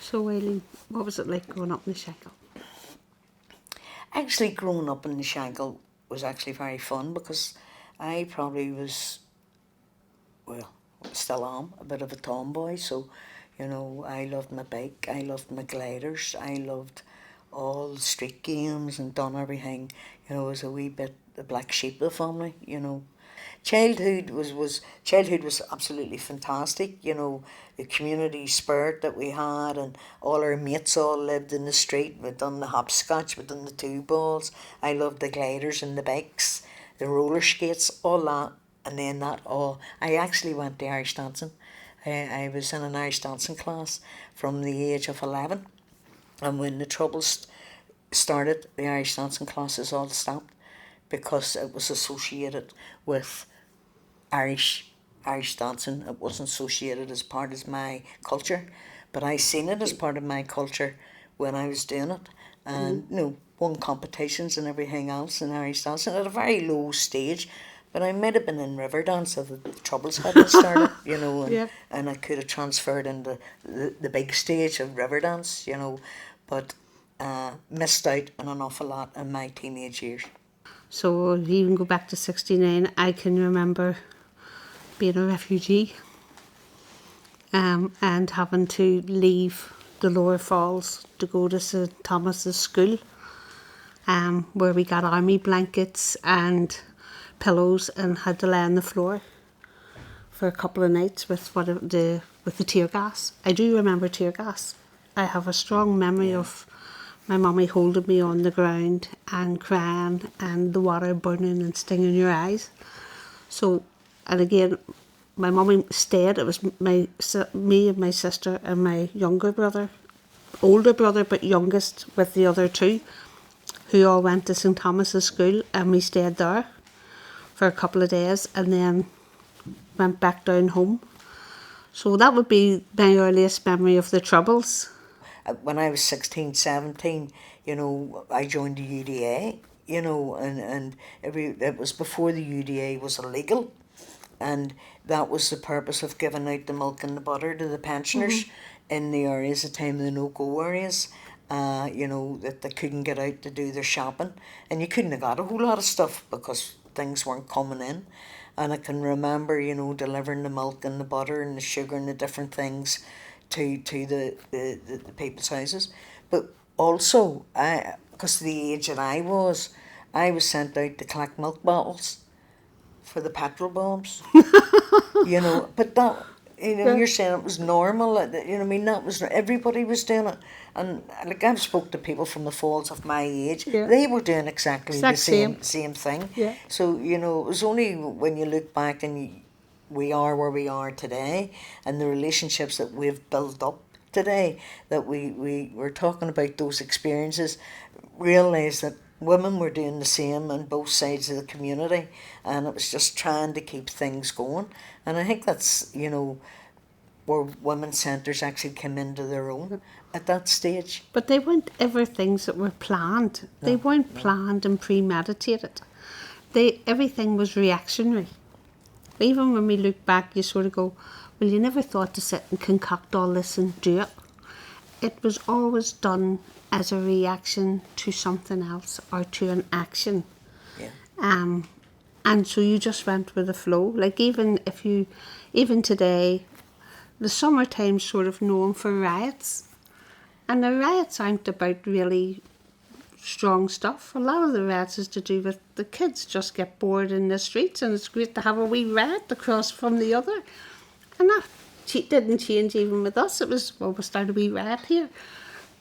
So, Eileen, what was it like growing up in the Shankill? Actually, growing up in the Shankill was actually very fun because I probably was, well, still am, a bit of a tomboy. So, I loved my bike, I loved my gliders, I loved all the street games and done everything, as a wee bit the black sheep of the family. Childhood was absolutely fantastic. The community spirit that we had, and all our mates all lived in the street. We'd done the hopscotch, we'd done the two balls. I loved the gliders and the bikes, the roller skates, all that, and then that all. I actually went to Irish dancing. I was in an Irish dancing class from the age of 11, and when the troubles started, the Irish dancing classes all stopped because it was associated with Irish dancing. It wasn't associated as part of my culture, but I seen it as part of my culture when I was doing it, and won competitions and everything else in Irish dancing at a very low stage. But I might have been in river dance if the troubles hadn't started, and, Yeah. and I could have transferred into the big stage of river dance, but missed out on an awful lot in my teenage years. So, if you even go back to 69, I can remember being a refugee and having to leave the Lower Falls to go to St Thomas's School, where we got army blankets and pillows and had to lay on the floor for a couple of nights with the tear gas. I do remember tear gas. I have a strong memory of my mummy holding me on the ground and crying and the water burning and stinging your eyes. So, and again, my mummy stayed. It was me and my sister and my younger brother, older brother but youngest with the other two, who all went to St Thomas's School, and we stayed there for a couple of days and then went back down home. So that would be my earliest memory of the Troubles. When I was 16, 17, I joined the UDA, and it was before the UDA was illegal, and that was the purpose of giving out the milk and the butter to the pensioners in the areas, the time of the no-go areas, that they couldn't get out to do their shopping, and you couldn't have got a whole lot of stuff because things weren't coming in. And I can remember, delivering the milk and the butter and the sugar and the different things to the people's houses. But also, because of the age that I was sent out to collect milk bottles for the petrol bombs. But that, you're saying it was normal, that was, everybody was doing it. And like, I've spoke to people from the Falls of my age, they were doing exactly the same thing. Yeah. So, it was only when you look back and we are where we are today, and the relationships that we've built up today, that we were talking about those experiences, realise that women were doing the same on both sides of the community, and it was just trying to keep things going. And I think that's, where women's centres actually came into their own at that stage. But they weren't ever things that were planned. They weren't planned and premeditated. Everything was reactionary. Even when we look back, you sort of go, well, you never thought to sit and concoct all this and do it. It was always done as a reaction to something else or to an action. Yeah. And so you just went with the flow. Like even today, the summertime's sort of known for riots. And the riots aren't about really strong stuff. A lot of the riots is to do with the kids just get bored in the streets, and it's great to have a wee riot across from the other. And that didn't change even with us. It was, well, we started a wee riot here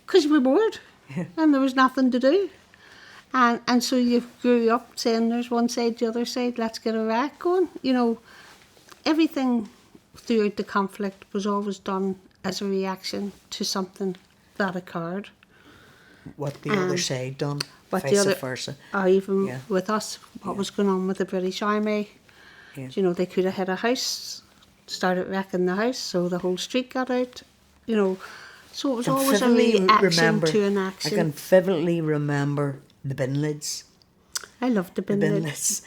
because you were bored and there was nothing to do. And so you grew up saying there's one side, the other side, let's get a riot going. Everything throughout the conflict was always done as a reaction to something that occurred. What the other side done, vice versa. Or even with us, what was going on with the British Army. Yeah. They could have hit a house, started wrecking the house, so the whole street got out. So it was always a reaction to an action. I can vividly remember the bin lids. I loved the bin lids.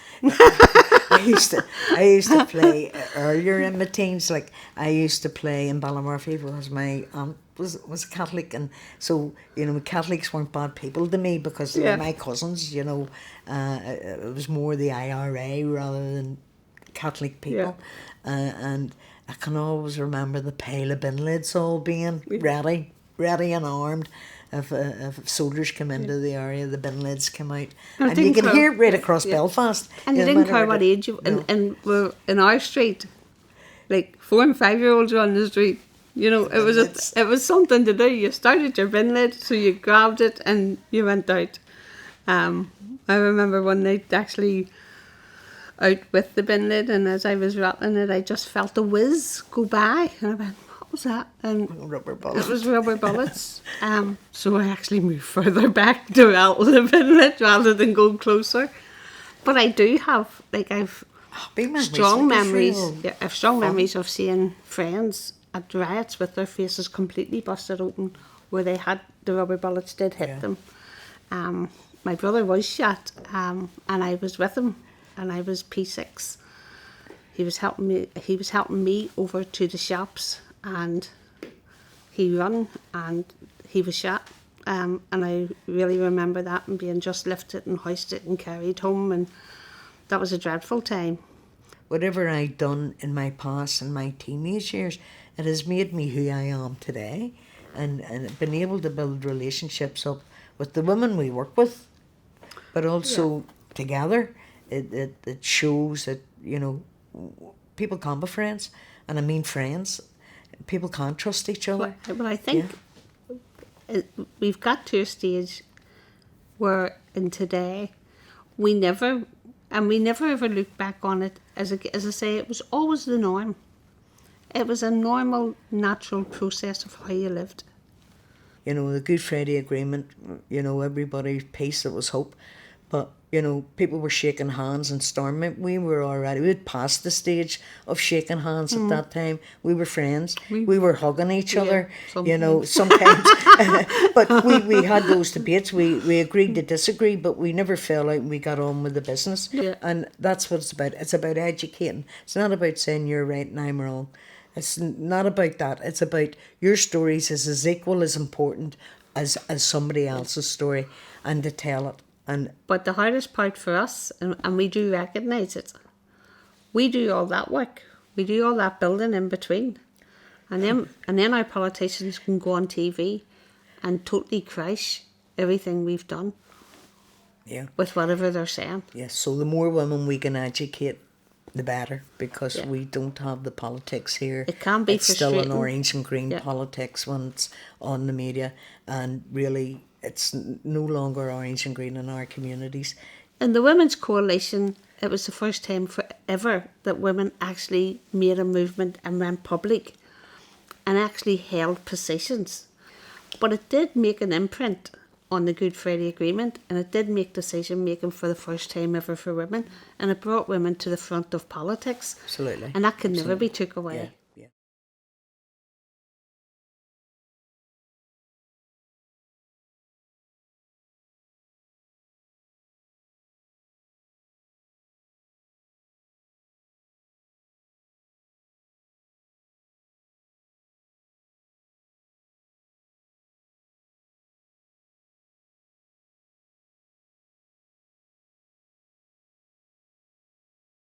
I used to play earlier in my teens. Like, I used to play in Ballymurphy because my aunt was Catholic, and so Catholics weren't bad people to me because they Yeah. were my cousins. It was more the IRA rather than Catholic people, and I can always remember the pile of bin lids all being ready and armed. If soldiers come into the area, the bin lids come out, I and you think can how- hear it right across Belfast. And you no didn't matter care where what the- age you... no. And we're in our street, like 4 and 5-year-olds were on the street. It was something to do. You started your bin lid, so you grabbed it and you went out. I remember one night actually out with the bin lid, and as I was rattling it, I just felt a whiz go by, and I went, "What was that?" And Rubber it bullets. was rubber bullets. So I actually moved further back to rattle the bin lid rather than go closer. But I do have, like, I've Big memories, strong like, memories. real Yeah, I've strong fun. memories of seeing friends at riots with their faces completely busted open, where they had the rubber bullets did hit Yeah. them. My brother was shot, and I was with him, and I was P6. He was helping me. He was helping me over to the shops, and he run and he was shot. And I really remember that, and being just lifted and hoisted and carried home, and that was a dreadful time. Whatever I'd done in my past and my teenage years, it has made me who I am today, and been able to build relationships up with the women we work with, but also together. It shows that people can't be friends, and I mean friends. People can't trust each other. Well, I think we've got to a stage where in today we never ever look back on it as I say, it was always the norm. It was a normal, natural process of how you lived. The Good Friday Agreement, everybody's peace, it was hope. But, people were shaking hands and storming. We had passed the stage of shaking hands at that time. We were friends. We were hugging each other, sometimes. But we had those debates. We agreed to disagree, but we never fell out and we got on with the business. Yeah. And that's what it's about. It's about educating. It's not about saying you're right and I'm wrong. It's not about that. It's about your stories is as equal as important as somebody else's story, and to tell it. But the hardest part for us, and we do recognise it, we do all that work. We do all that building in between. And then our politicians can go on TV and totally crash everything we've done with whatever they're saying. Yes, so the more women we can educate, the better, because Yeah. we don't have the politics here. It can be It's still an frustrating. orange and green Yeah. politics when it's on the media, and really it's no longer orange and green in our communities. In the Women's Coalition, it was the first time forever that women actually made a movement and went public and actually held positions. But it did make an imprint on the Good Friday Agreement, and it did make decision making for the first time ever for women, and it brought women to the front of politics. Absolutely. And that can never be took away. Yeah.